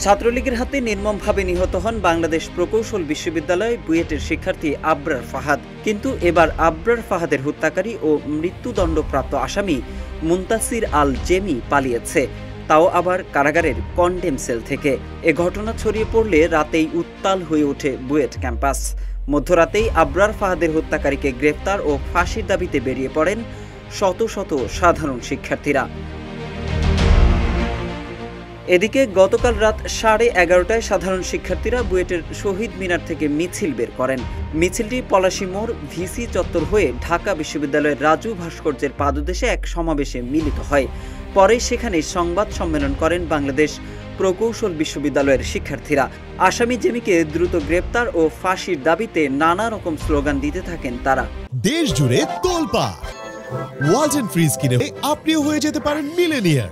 ছাত্রলীগের হাতে নির্মমভাবে নিহত হন বাংলাদেশ প্রকৌশল বিশ্ববিদ্যালয় বুয়েটের শিক্ষার্থী আবরার ফাহাদ। কিন্তু এবার আবরার ফাহাদের হত্যাকারী ও মৃত্যুদণ্ডপ্রাপ্ত আসামি মুনতাসির আল জেমি পালিয়েছে, তাও আবার কারাগারের কন্ডেম সেল থেকে। এ ঘটনা ছড়িয়ে পড়লে রাতেই উত্তাল হয়ে ওঠে বুয়েট ক্যাম্পাস। মধ্যরাতেই আবরার ফাহাদের হত্যাকারীকে গ্রেফতার ও ফাঁসির দাবিতে বেরিয়ে পড়েন শত শত সাধারণ শিক্ষার্থীরা। এদিকে গতকাল রাত 11:30টায় সাধারণ শিক্ষার্থীরা বুয়েটের শহীদ মিনার থেকে মিছিল বের করেন। মিছিলটি পলাশী মোড়, ভিসি চত্বর হয়ে ঢাকা বিশ্ববিদ্যালয়ের রাজু ভাস্কর্যের পাদদেশে এক সমাবেশে মিলিত হয়। পরে সেখানে সংবাদ সম্মেলন করেন বাংলাদেশ প্রকৌশল বিশ্ববিদ্যালয়ের শিক্ষার্থীরা। আসামি জেমিকে দ্রুত গ্রেপ্তার ও ফাঁসির দাবিতে নানা রকম স্লোগান দিতে থাকেন তারা। দেশ জুড়ে তোলপাড়, ওয়ালটন ফ্রিজ কিনে আপনিও হয়ে যেতে পারেন মিলেনিয়ার।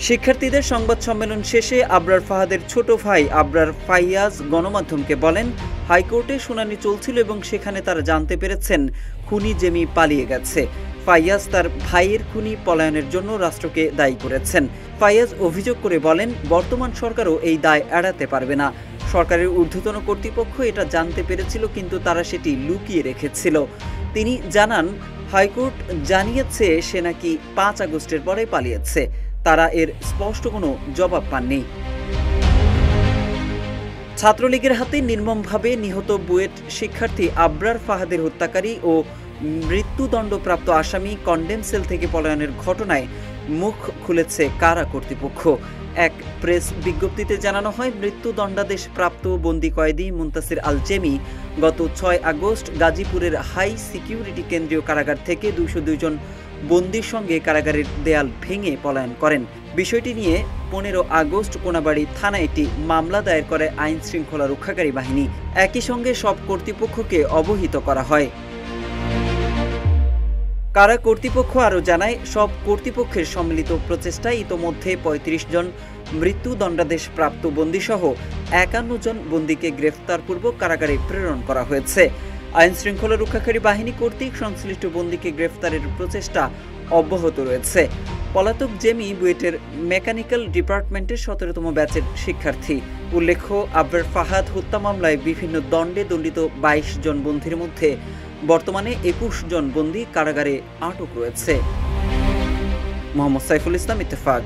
শিক্ষার্থীদের সংবাদ সম্মেলন শেষে আবরার ফাহাদের ছোট ভাই আবরার ফাইয়াজ গণমাধ্যমকে বলেন, হাইকোর্টে শুনানি চলছিল এবং সেখানে তারা জানতে পেরেছেন খুনি জেমি পালিয়ে গেছে। ফাইয়াজ তার ভাইয়ের খুনি পলায়নের জন্য রাষ্ট্রকে দায়ী করেছেন। ফাইয়াজ অভিযোগ করে বলেন, বর্তমান সরকারও এই দায় এড়াতে পারবে না। সরকারের ঊর্ধ্বতন কর্তৃপক্ষ এটা জানতে পেরেছিল, কিন্তু তারা সেটি লুকিয়ে রেখেছিল। তিনি জানান, হাইকোর্ট জানিয়েছে সে নাকি 5 আগস্টের পরে পালিয়েছে। তারা এর স্পষ্ট কোনো জবাব পাননি। ছাত্রলীগের হাতে নির্মমভাবে নিহত বুয়েট শিক্ষার্থী আবরার ফাহাদের হত্যাকারী ও মৃত্যুদণ্ডপ্রাপ্ত আসামি কন্ডেম সেল থেকে পলায়নের ঘটনায় মুখ খুলেছে কারা কর্তৃপক্ষ। এক প্রেস বিজ্ঞপ্তিতে জানানো হয়, মৃত্যুদণ্ডাদেশ প্রাপ্ত বন্দি কয়েদি মুনতাসির আল জেমি গত 6 আগস্ট গাজীপুরের হাই সিকিউরিটি কেন্দ্রীয় কারাগার থেকে 202 জন বন্দির সঙ্গে কারাগারের দেয়াল ভেঙে পলায়ন করেন। বিষয়টি নিয়ে 15 আগস্ট কোনাবাড়ী থানায় একটি মামলা দায়ের করে আইন শৃঙ্খলা রক্ষাকারী বাহিনী। একই সঙ্গে সব কর্তৃপক্ষকে অবহিত করা হয়। কারা কর্তৃপক্ষ আরও জানায়, সব কর্তৃপক্ষের সম্মিলিত প্রচেষ্টায় ইতোমধ্যে 35 জন মৃত্যুদণ্ডাদেশ প্রাপ্ত বন্দীসহ 51 জন বন্দীকে গ্রেফতারপূর্বক কারাগারে প্রেরণ করা হয়েছে। আইন শৃঙ্খলা রক্ষাকারী বাহিনী কর্তৃক সংশ্লিষ্ট বন্দীকে গ্রেফতারের প্রচেষ্টা অব্যাহত রয়েছে। পলাতক জেমি বুয়েটের মেকানিক্যাল ডিপার্টমেন্টের 17তম ব্যাচের শিক্ষার্থী। উল্লেখ্য, আবরার ফাহাদ হত্যা মামলায় বিভিন্ন দণ্ডে দণ্ডিত 22 জন বন্দীর মধ্যে বর্তমানে 21 জন বন্দী কারাগারে আটক রয়েছে। মোহাম্মদ সাইফুল ইসলাম, ইত্তেফাক।